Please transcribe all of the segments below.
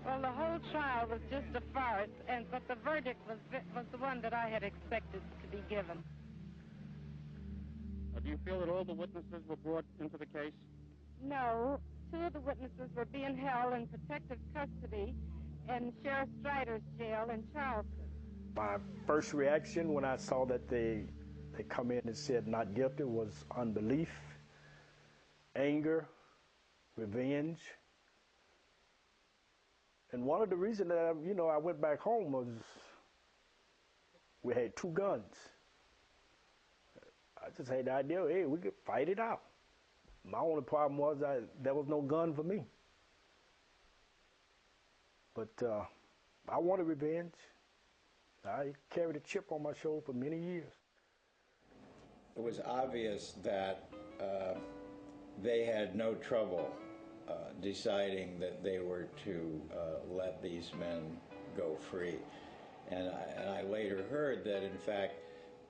Well, the whole trial was just a farce, but the verdict was the one that I had expected to be given. Do you feel that all the witnesses were brought into the case? No. Two of the witnesses were being held in protective custody in Sheriff Strider's jail in Charleston. My first reaction when I saw that they come in and said not guilty was unbelief, anger, revenge. And one of the reasons that I went back home was we had two guns. I just had the idea, hey, we could fight it out. My only problem was there was no gun for me. But I wanted revenge. I carried a chip on my shoulder for many years. It was obvious that they had no trouble deciding that they were to let these men go free. And I later heard that, in fact,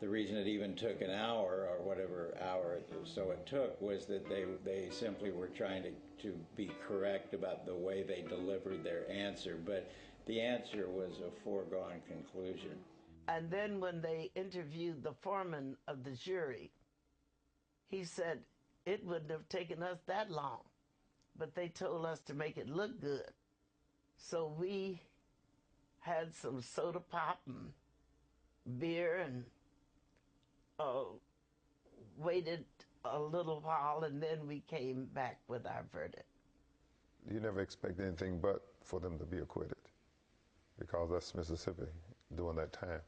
the reason it even took an hour, or whatever hour so it took, was that they simply were trying to be correct about the way they delivered their answer. But the answer was a foregone conclusion. And then when they interviewed the foreman of the jury, he said it wouldn't have taken us that long, but they told us to make it look good. So we had some soda pop and beer and waited a little while, and then we came back with our verdict. You never expect anything but for them to be acquitted, because that's Mississippi during that time.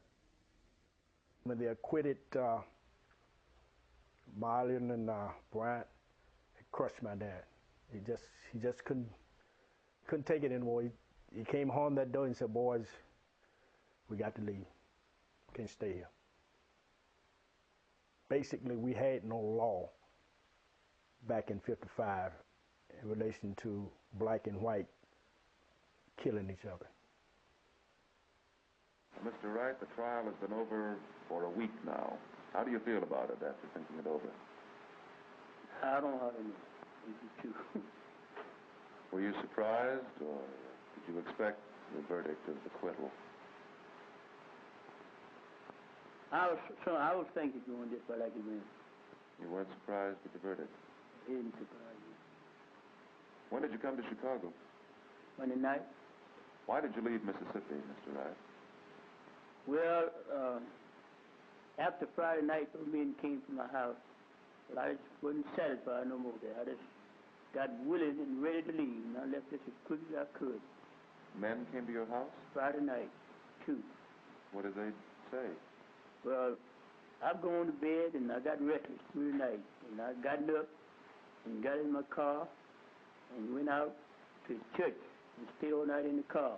When they acquitted Marlon and Bryant, it crushed my dad. He just couldn't take it anymore. He came home that day and said, "Boys, we got to leave. Can't stay here." Basically, we had no law back in '55 in relation to black and white killing each other. Mr. Wright, the trial has been over for a week now. How do you feel about it after thinking it over? I don't have any. Were you surprised, or did you expect the verdict of acquittal? I was thinking doing this, but I could win. You weren't surprised with the verdict? It didn't surprise me. When did you come to Chicago? Monday night. Why did you leave Mississippi, Mr. Wright? Well, after Friday night, those men came to my house, but I just wasn't satisfied no more there. I just got willing and ready to leave, and I left this as quick as I could. Men came to your house? Friday night, 2. What did they say? Well, I've gone to bed, and I got restless through the night, and I got up and got in my car and went out to the church and stayed all night in the car.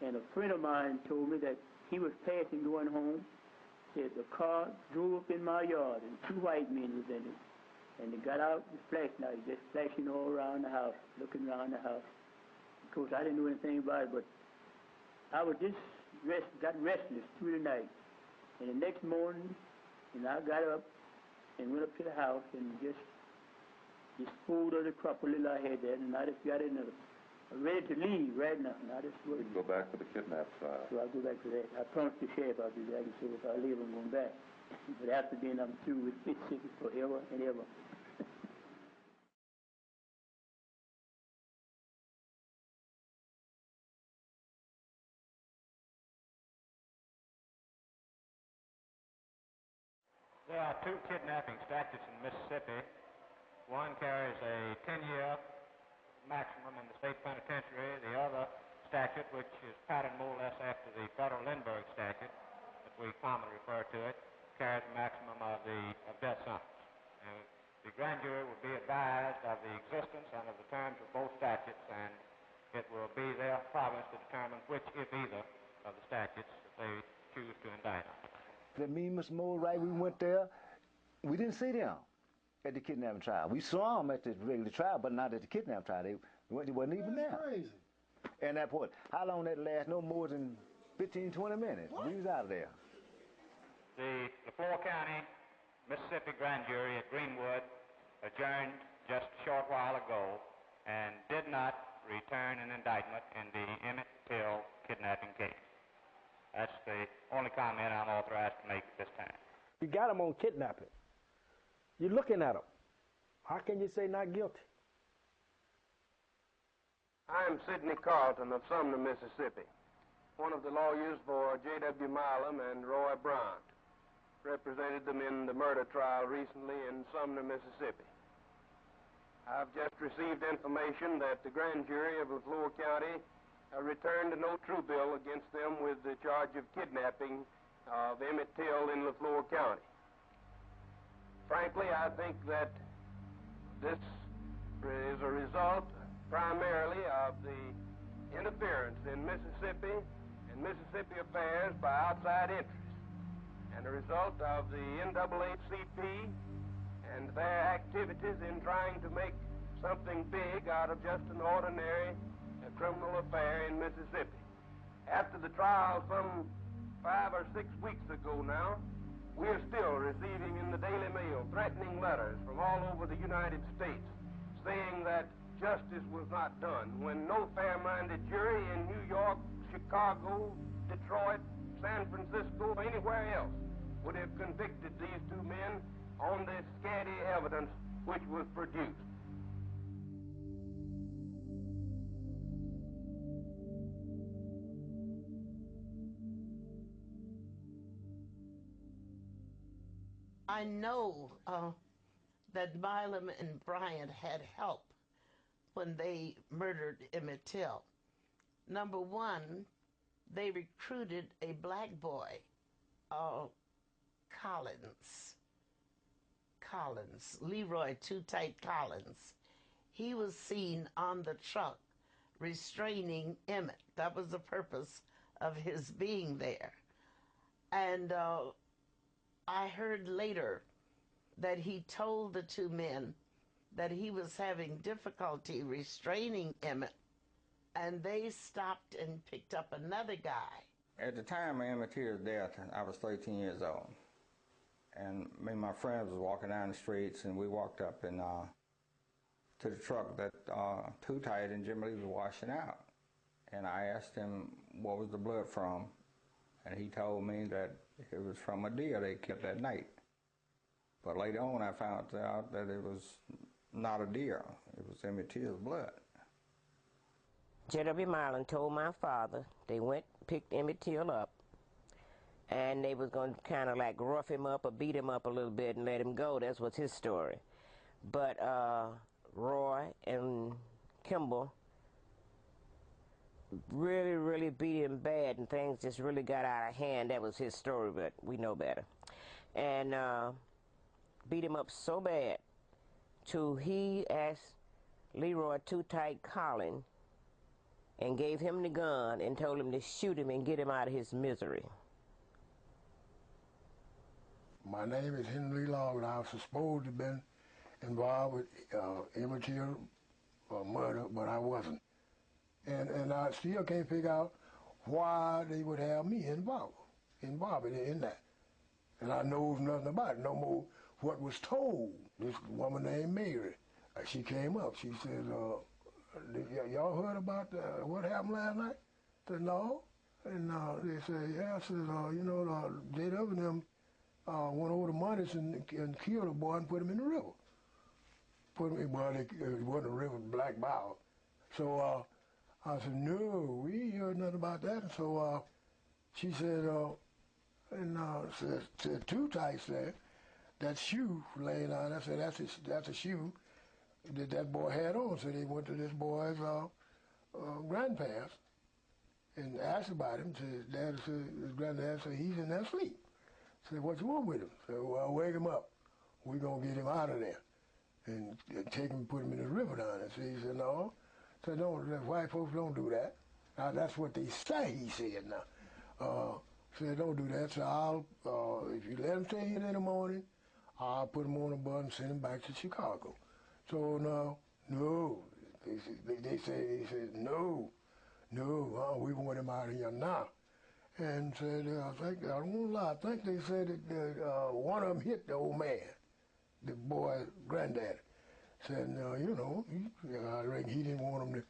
And a friend of mine told me that he was passing going home, said the car drove up in my yard, and 2 white men was in it. And they got out with flashlights, just flashing all around the house, looking around the house. Of course, I didn't know anything about it, but I was just got restless through the night. And the next morning, I got up and went up to the house and just pulled of the crop a little I had there, and I just got in ready to leave right now. And I just you can go back for the kidnap trial. So I'll go back for that. I promised the sheriff I'll do that, and so if I leave, I'm going back. But after then, I'm through with Mississippi forever and ever. There are 2 kidnapping statutes in Mississippi. One carries a 10-year maximum in the state penitentiary. The other statute, which is patterned more or less after the federal Lindbergh statute, that we commonly refer to it, carries a maximum of death sentence. And the grand jury will be advised of the existence and of the terms of both statutes, and it will be their province to determine which, if either, of the statutes that they choose to indict on. That me and Mr. Moore, right, we went there, we didn't see them at the kidnapping trial. We saw them at the regular trial, but not at the kidnapping trial. They wasn't even there. That's crazy. And that point, how long that last? No more than 15, 20 minutes. What? We was out of there. The LaFleur County, Mississippi grand jury at Greenwood adjourned just a short while ago and did not return an indictment in the Emmett Till kidnapping case. That's the only comment I'm authorized to make at this time. You got him on kidnapping. You're looking at him. How can you say not guilty? I'm Sidney Carlton of Sumner, Mississippi, one of the lawyers for J.W. Milam and Roy Bryant. Represented them in the murder trial recently in Sumner, Mississippi. I've just received information that the grand jury of Lafleur County returned a no true bill against them with the charge of kidnapping of Emmett Till in Lafleur County. Frankly, I think that this is a result primarily of the interference in Mississippi and Mississippi affairs by outside interests, and a result of the NAACP and their activities in trying to make something big out of just an ordinary criminal affair in Mississippi. After the trial some 5 or 6 weeks ago now, we're still receiving in the Daily Mail threatening letters from all over the United States saying that justice was not done when no fair-minded jury in New York, Chicago, Detroit, San Francisco, or anywhere else would have convicted these two men on this scanty evidence which was produced. I know that Milam and Bryant had help when they murdered Emmett Till. Number one, they recruited a black boy, Leroy Too Tight Collins. He was seen on the truck restraining Emmett. That was the purpose of his being there. And I heard later that he told the two men that he was having difficulty restraining Emmett, and they stopped and picked up another guy. At the time of Emmett Till's death, I was 13 years old. And me and my friends was walking down the streets, and we walked up and to the truck that Too Tight and Jimmy Lee was washing out. And I asked him what was the blood from, and he told me that it was from a deer they killed that night. But later on, I found out that it was not a deer. It was Emmett Till's blood. J.W. Milam told my father they went, picked Emmett Till up, and they was going to kind of like rough him up or beat him up a little bit and let him go. That was his story. But Roy and Kimball really beat him bad, and things just really got out of hand. That was his story, but we know better. And beat him up so bad till he asked Leroy Too Tight Collins and gave him the gun and told him to shoot him and get him out of his misery. My name is Henry Long, and I was supposed to have been involved with Emmett Till murder, but I wasn't. And I still can't figure out why they would have me involved in that. And I know nothing about it, no more what was told. This woman named Mary, she came up, she said, y'all heard about what happened last night? I said, no. And they said, yeah. I said, J.W. and them went over to Montes and killed a boy and put him in the river. It wasn't a river, Black Bow. So I said, no, we ain't heard nothing about that. And so she said, said Too Tight said, that shoe laying out, I said, that's a shoe that boy had on. So they went to this boy's grandparents and asked about him. Said, Dad said, his granddad said, he's in there asleep. Said, what you want with him? Said, well, wake him up. We're going to get him out of there and take him and put him in the river down there. So he said, no. Said, no, white folks don't do that. Now, that's what they say, he said now. Said, don't do that. So I'll, if you let him stay here in the morning, I'll put him on a bus and send him back to Chicago. So no. They said, no, we want him out of here now. And said, I don't want to lie, I think they said that one of them hit the old man, the boy's granddaddy. Said, I reckon he didn't want him to